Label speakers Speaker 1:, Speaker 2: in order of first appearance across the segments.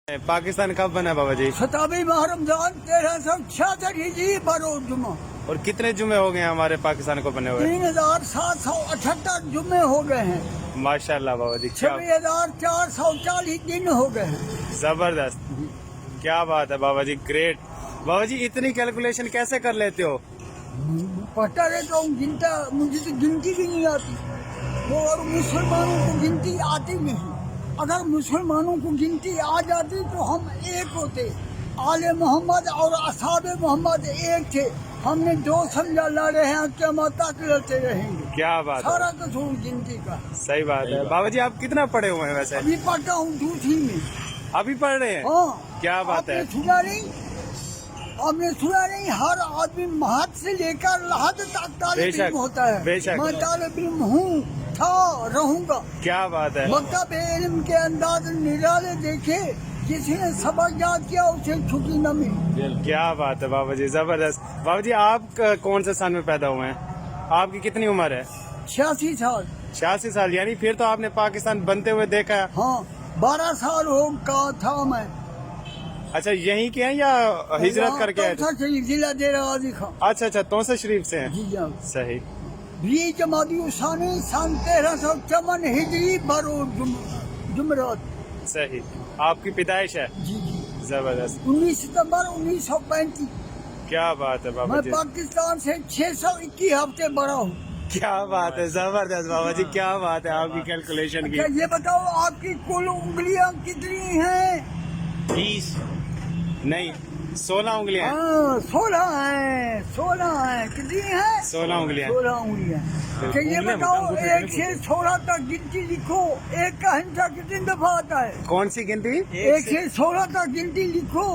Speaker 1: पाकिस्तान कब बना बाबा जी?
Speaker 2: 27 माह रमजान 1366 हिजरी बरोज जुमा।
Speaker 1: और कितने जुमे हो गए हैं हमारे पाकिस्तान को बने हुए?
Speaker 2: 3778 जुम्मे हो गए हैं।
Speaker 1: माशाल्लाह बाबा जी, क्या
Speaker 2: 26,440 दिन हो गए हैं।
Speaker 1: जबरदस्त, क्या बात है बाबा जी, ग्रेट। बाबा जी इतनी कैलकुलेशन कैसे कर लेते हो?
Speaker 2: पढ़ता रहता हूँ, गिनता, मुझे तो गिनती भी नहीं आती। वो और मुसलमानों को गिनती आती नहीं। अगर मुसलमानों को गिनती आ जाती तो हम एक होते। आले मोहम्मद और असहाबे मोहम्मद एक थे। हमने दो समझा लड़े हैं, क़यामत तक लड़ते रहेंगे।
Speaker 1: क्या बात है,
Speaker 2: सारा कसूर गिनती का।
Speaker 1: सही बात है। बाबा जी आप कितना पढ़े हुए हैं वैसे?
Speaker 2: अभी पढ़ता हूँ दूसरी में।
Speaker 1: अभी पढ़ रहे हैं?
Speaker 2: हाँ,
Speaker 1: क्या बात है।
Speaker 2: आपने सुना नहीं? आपने सुना नहीं? हर आदमी महद से लेकर लहद तक तालिब इल्म होता है।
Speaker 1: बेशक।
Speaker 2: मैं तालिब इल्म हूँ, था, रहूंगा।
Speaker 1: क्या बात है।
Speaker 2: मकतब इल्म के अंदाज निराले देखे, जिसने सबक याद किया उसे छुट्टी न मिली।
Speaker 1: क्या बात है बाबा जी, जबरदस्त। बाबा जी आप कौन से साल में पैदा हुए हैं? आपकी कितनी उम्र है?
Speaker 2: 86 साल।
Speaker 1: 86 साल, यानी फिर तो आपने पाकिस्तान बनते हुए देखा है।
Speaker 2: हाँ, 12 साल हो का था मैं।
Speaker 1: अच्छा, यहीं के हैं या हिजरत करके आए थे?
Speaker 2: तौसा शरीफ, जिला डेरा गाजी खां।
Speaker 1: अच्छा अच्छा, तौसा शरीफ से हैं।
Speaker 2: जी हाँ।
Speaker 1: सही।
Speaker 2: 20 जमादी उसानी सन 1354 हिजरी बरोज जुमरात।
Speaker 1: सही, आपकी पैदाइश है।
Speaker 2: जी जी।
Speaker 1: जबरदस्त,
Speaker 2: 19 सितंबर 1935।
Speaker 1: क्या बात है बाबा
Speaker 2: मैं
Speaker 1: जी,
Speaker 2: पाकिस्तान से 621 हफ्ते बड़ा हूँ।
Speaker 1: क्या बात है, जबरदस्त बाबा जी, क्या बात है आपकी कैलकुलेशन
Speaker 2: अच्छा
Speaker 1: की।
Speaker 2: ये बताओ, आपकी कुल उंगलियां कितनी हैं?
Speaker 1: 20 नहीं, 16 उंगलियां हैं।
Speaker 2: हाँ, 16 हैं। 16 हैं। कितनी हैं?
Speaker 1: 16 उंगलियां।
Speaker 2: 16 उंगलियां। अच्छा ये बताओ, 1 से 16 तक गिनती लिखो। एक का हिंसा कितनी दफा आता है?
Speaker 1: कौन सी गिनती?
Speaker 2: 1 से 16 तक गिनती लिखो।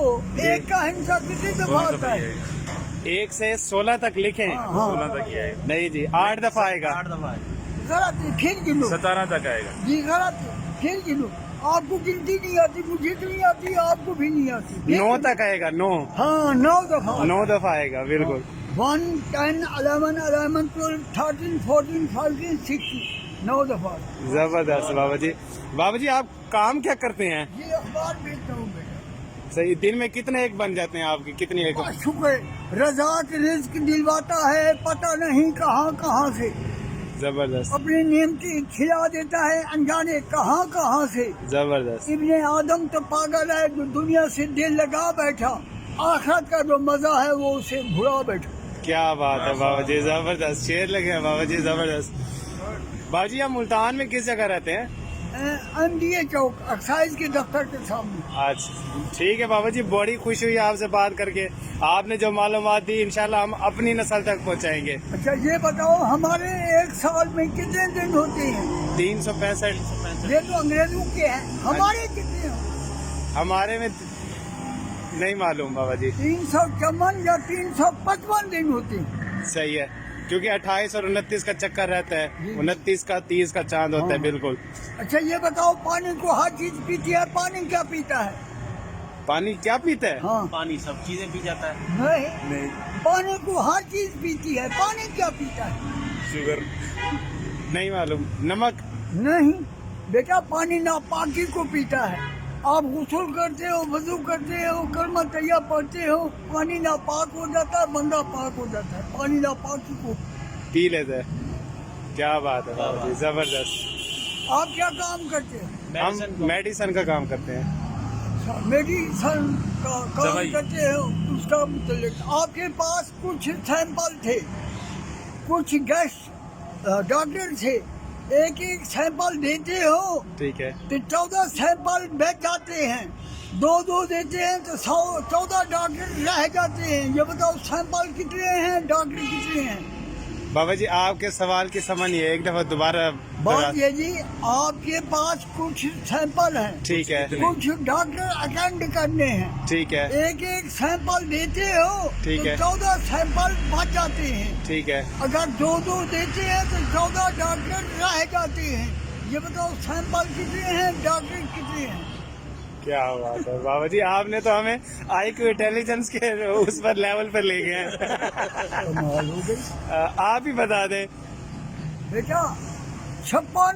Speaker 2: एक का हिंसा कितनी दफा आता है?
Speaker 1: 1 से 16 तक लिखें।
Speaker 2: हाँ।
Speaker 1: 16 तक ही आएगा। नहीं जी, 8 दफा आएगा।
Speaker 2: गलत है, फिर गिनो।
Speaker 1: 17 तक आएगा।
Speaker 2: जी गलत है, फिर गिनो। आपको गिनती नहीं आती, मुझे तो नहीं आती, आपको भी नहीं आती। फिर
Speaker 1: 9 तक आएगा। 9
Speaker 2: हाँ, 9 दफा।
Speaker 1: 9 दफा आएगा, बिल्कुल।
Speaker 2: 1, 10, 11, 11, 12, 13, 14, 15, 16, 9 दफा।
Speaker 1: जबरदस्त बाबा जी। बाबा जी आप काम क्या करते हैं?
Speaker 2: ये अखबार बेचता हूँ बेटा।
Speaker 1: सही, दिन में कितने एक बन जाते हैं आपकी? कितनी एक?
Speaker 2: शुक्र, रज़ाक रिज़्क दिलवाता है, पता नहीं कहाँ कहाँ से।
Speaker 1: जबरदस्त,
Speaker 2: अपने नेमती खिला देता है, अनजाने कहाँ कहाँ से।
Speaker 1: जबरदस्त,
Speaker 2: इब्ने आदम तो पागल है जो दुनिया से दिल लगा बैठा, आखिरत का जो मजा है वो उसे भुला बैठा।
Speaker 1: क्या बात है बाबा जी, जबरदस्त, शेर लगे हैं बाबा जी, जबरदस्त। बाबा जी आप मुल्तान में किस जगह रहते हैं?
Speaker 2: MDA चौक, एक्साइज के दफ्तर के सामने।
Speaker 1: अच्छा ठीक है बाबा जी, बड़ी खुशी हुई आपसे बात करके। आपने जो मालूमात दी इंशाल्लाह हम अपनी नस्ल तक पहुंचाएंगे।
Speaker 2: अच्छा ये बताओ, हमारे एक साल में कितने दिन होते हैं?
Speaker 1: 365।
Speaker 2: ये तो अंग्रेजों के हैं, हमारे कितने हैं?
Speaker 1: हमारे में नहीं मालूम बाबा जी।
Speaker 2: 354 या 355 दिन होते हैं।
Speaker 1: सही है, क्योंकि 28 और 29 का चक्कर रहता है, 29 का 30 का चांद होता है। बिल्कुल।
Speaker 2: अच्छा ये बताओ, पानी को हर चीज पीती है, पानी क्या पीता है?
Speaker 1: पानी क्या पीता है?
Speaker 2: हाँ,
Speaker 3: पानी सब चीजें पी जाता है।
Speaker 2: नहीं, पानी को हर चीज पीती है, पानी क्या पीता है?
Speaker 1: शुगर नहीं मालूम। नमक
Speaker 2: नहीं बेटा, पानी नापाकी को पीता है। आप गुस्ल करते हो, वजू करते हो, कलमा तैया पढ़ते हो, पानी नापाक हो जाता है, बंदा पाक हो जाता है। पानी नापाकी को
Speaker 1: पी लेते हैं। क्या बात है बाबा जी, जबरदस्त।
Speaker 2: आप क्या काम करते हो?
Speaker 1: हम मेडिसिन का काम करते हैं।
Speaker 2: मेडिसन का काम
Speaker 1: दवाई।
Speaker 2: करते हो, उसका मुतल्लिक आपके पास कुछ सैंपल थे, कुछ गेस्ट डॉक्टर थे, एक एक सैंपल देते हो
Speaker 1: ठीक है।
Speaker 2: तो 14 सैंपल बेच जाते हैं। 2 देते हैं तो 14 डॉक्टर रह जाते हैं। ये बताओ, सैंपल कितने हैं, डॉक्टर कितने हैं?
Speaker 1: बाबा जी आपके सवाल की समझ नहीं है, एक दफा दोबारा
Speaker 2: बात ये जी, आपके पास कुछ सैंपल हैं,
Speaker 1: ठीक है।
Speaker 2: कुछ डॉक्टर अटेंड करने हैं,
Speaker 1: ठीक है।
Speaker 2: एक एक सैंपल देते हो
Speaker 1: ठीक
Speaker 2: तो
Speaker 1: है।
Speaker 2: 14 सैंपल बच जाते हैं।
Speaker 1: ठीक है।
Speaker 2: अगर 2 देते हैं तो 14 डॉक्टर रह जाते हैं। ये बताओ, सैंपल कितने हैं, डॉक्टर कितने हैं?
Speaker 1: क्या बात है बाबा जी, आपने तो हमें IQ इंटेलिजेंस के उस पर लेवल पर ले गए हैं।
Speaker 2: कमाल हो गई
Speaker 1: आप ही बता दें।
Speaker 2: बेटा। 56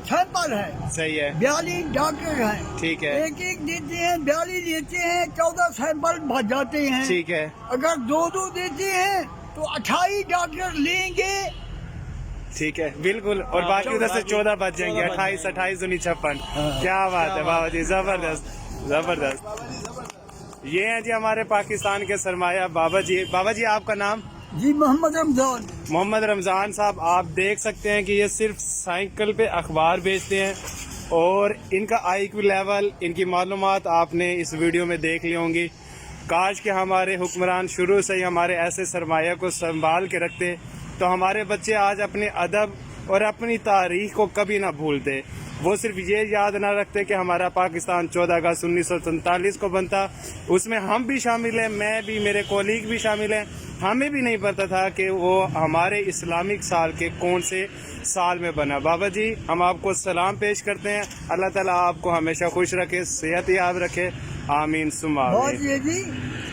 Speaker 2: सैंपल है,
Speaker 1: सही है,
Speaker 2: 42 डॉक्टर हैं,
Speaker 1: ठीक है,
Speaker 2: एक एक देते हैं, 42 देते हैं, 14 सैंपल भर जाते हैं।
Speaker 1: ठीक है,
Speaker 2: अगर दो दो देते हैं तो 28 डॉक्टर लेंगे।
Speaker 1: ठीक है, बिल्कुल। और बाकी उधर से 14 बच जाएंगे, 28 28 दूनी 56। क्या बात है बाबा जी, जबरदस्त जबरदस्त। ये हैं जी हमारे पाकिस्तान के सरमाया बाबा जी। बाबा जी आपका नाम?
Speaker 2: जी मोहम्मद रमजान।
Speaker 1: मोहम्मद रमज़ान साहब, आप देख सकते हैं कि ये सिर्फ साइकिल पे अखबार बेचते हैं और इनका IQ लेवल, इनकी मालूमात आपने इस वीडियो में देख ली होंगी। काश कि हमारे हुक्मरान शुरू से ही हमारे ऐसे सरमाया को संभाल के रखते तो हमारे बच्चे आज अपने अदब और अपनी तारीख को कभी ना भूलते। वो सिर्फ ये याद ना रखते कि हमारा पाकिस्तान 14 अगस्त 1947 को बनता, उसमें हम भी शामिल हैं, मैं भी, मेरे कोलीग भी शामिल हैं। हमें भी नहीं पता था कि वो हमारे इस्लामिक साल के कौन से साल में बना। बाबा जी हम आपको सलाम पेश करते हैं, अल्लाह ताला आपको हमेशा खुश रखे, सेहत याब रखे, आमीन सुम्मा
Speaker 2: बहुत
Speaker 1: आमीन।
Speaker 2: ये जी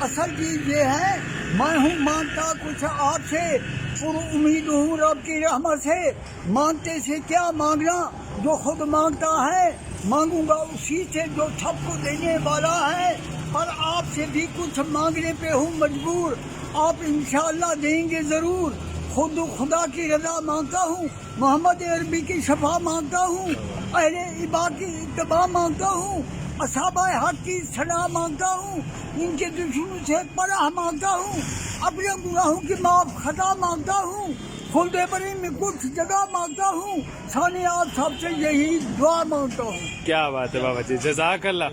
Speaker 2: असल चीज ये है, मैं हूँ मांगता कुछ आपसे, पूरी उम्मीद हूँ रब की रहमत से। मांगते से क्या मांगना, जो खुद मांगता है मांगूंगा उसी से जो सबको देने वाला है। पर आपसे भी कुछ मांगने पे हूँ मजबूर, आप इंशाअल्लाह देंगे जरूर। खुद खुदा की रजा मांगता हूँ, मोहम्मद अरबी की शफा मांगता हूँ, अहले इबा की इत्तबा मांगता हूँ, असहाबा हक की सलाह मांगता हूँ, इनके दुश्मनों से पनाह मांगता हूँ, अपने गुनाहों की माफ खता मांगता हूँ, खुलदे बरी में कुछ जगह मांगता हूँ। साने आप सबसे यही दुआ मांगता हूँ।
Speaker 1: क्या बात है बाबा जी, जज़ाकल्लाह।